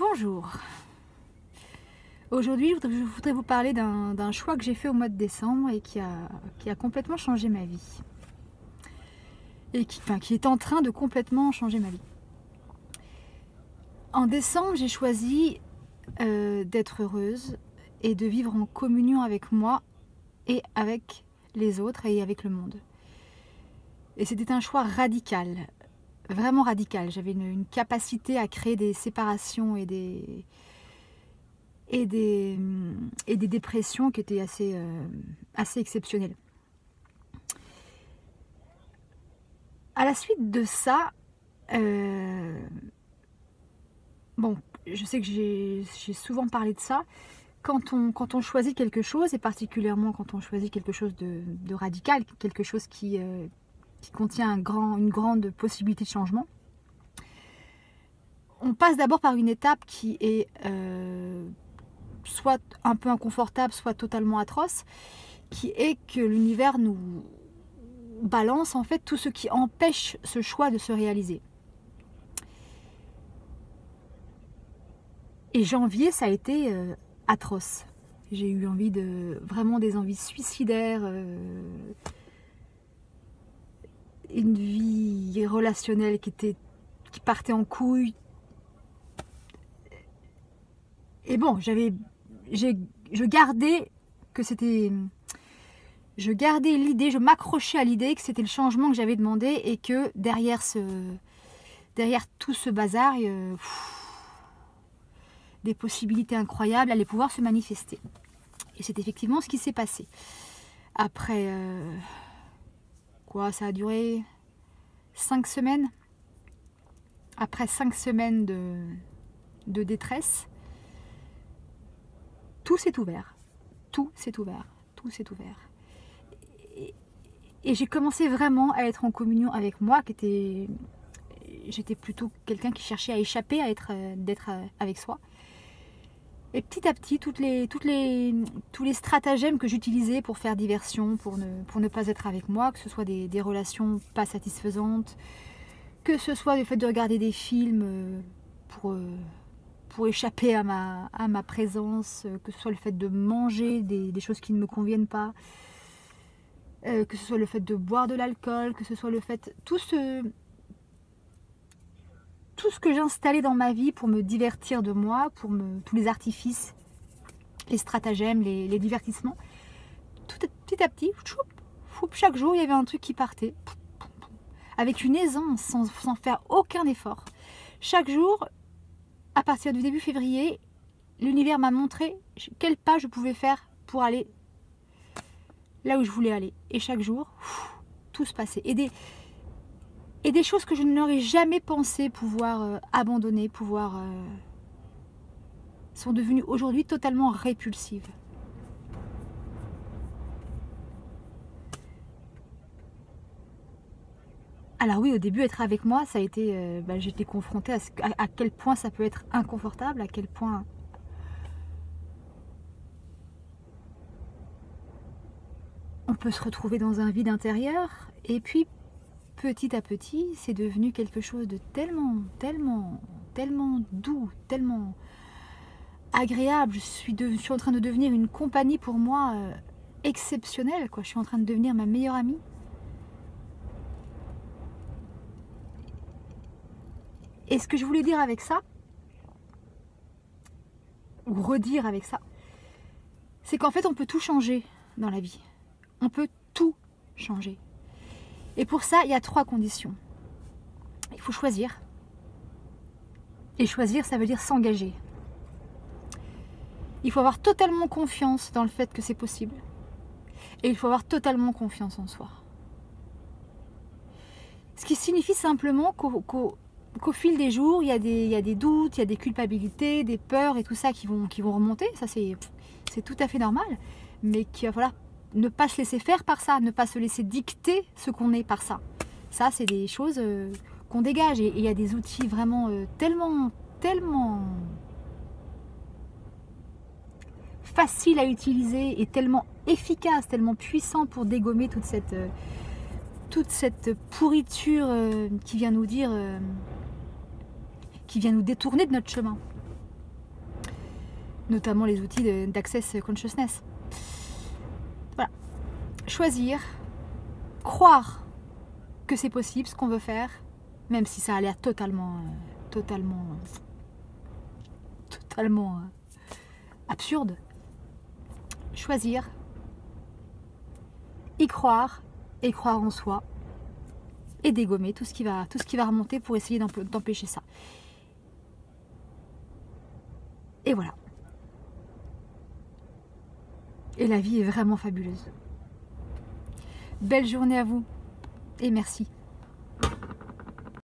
Bonjour. Aujourd'hui, je voudrais vous parler d'un choix que j'ai fait au mois de décembre et qui a complètement changé ma vie. Et qui est en train de complètement changer ma vie. En décembre, j'ai choisi d'être heureuse et de vivre en communion avec moi et avec les autres et avec le monde. Et c'était un choix radical, vraiment radical. J'avais une capacité à créer des séparations et des dépressions qui étaient assez exceptionnelles. À la suite de ça, je sais que j'ai souvent parlé de ça. Quand on choisit quelque chose, et particulièrement quand on choisit quelque chose de radical, quelque chose qui contient une grande possibilité de changement, on passe d'abord par une étape qui est soit un peu inconfortable, soit totalement atroce, qui est que l'univers nous balance en fait tout ce qui empêche ce choix de se réaliser. Et janvier, ça a été atroce. J'ai eu vraiment des envies suicidaires, une vie relationnelle qui partait en couille. Et bon, je gardais l'idée, je m'accrochais à l'idée que c'était le changement que j'avais demandé et que derrière tout ce bazar, des possibilités incroyables allaient pouvoir se manifester. Et c'est effectivement ce qui s'est passé. Après, ça a duré 5 semaines. Après 5 semaines de détresse, tout s'est ouvert. Tout s'est ouvert. Et j'ai commencé vraiment à être en communion avec moi, j'étais plutôt quelqu'un qui cherchait à échapper d'être avec soi. Et petit à petit, tous les stratagèmes que j'utilisais pour faire diversion, pour ne pas être avec moi, que ce soit des relations pas satisfaisantes, que ce soit le fait de regarder des films pour échapper à ma présence, que ce soit le fait de manger des choses qui ne me conviennent pas, que ce soit le fait de boire de l'alcool, que ce soit le fait... Tout ce que j'installais dans ma vie pour me divertir de moi, tous les artifices, les stratagèmes, les divertissements, petit à petit, chaque jour, il y avait un truc qui partait, avec une aisance, sans faire aucun effort. Chaque jour, à partir du début février, l'univers m'a montré quel pas je pouvais faire pour aller là où je voulais aller. Et chaque jour, tout se passait. Et des choses que je n'aurais jamais pensé pouvoir abandonner, sont devenues aujourd'hui totalement répulsives. Alors oui, au début, être avec moi, ça a été... j'étais confrontée à quel point ça peut être inconfortable, à quel point... on peut se retrouver dans un vide intérieur. Et puis, petit à petit, c'est devenu quelque chose de tellement doux, tellement agréable. Je suis en train de devenir une compagnie pour moi exceptionnelle, quoi. Je suis en train de devenir ma meilleure amie. Et ce que je voulais dire avec ça, ou redire avec ça, c'est qu'en fait, on peut tout changer dans la vie. On peut tout changer. Et pour ça, il y a 3 conditions. Il faut choisir. Et choisir, ça veut dire s'engager. Il faut avoir totalement confiance dans le fait que c'est possible. Et il faut avoir totalement confiance en soi. Ce qui signifie simplement qu'au fil des jours, il y a des doutes, il y a des culpabilités, des peurs et tout ça qui vont remonter. Ça, c'est tout à fait normal. Mais qu'il va falloir ne pas se laisser faire par ça, ne pas se laisser dicter ce qu'on est par ça. Ça, c'est des choses qu'on dégage. Et il y a des outils vraiment tellement faciles à utiliser et tellement efficaces, tellement puissants pour dégommer toute cette pourriture qui vient nous dire... qui vient nous détourner de notre chemin. notamment les outils d'Access Consciousness. Voilà. Choisir, croire que c'est possible ce qu'on veut faire, même si ça a l'air totalement absurde. Choisir, y croire et croire en soi et dégommer tout ce qui va remonter pour essayer d'empêcher ça. Et voilà. Et la vie est vraiment fabuleuse. Belle journée à vous et merci.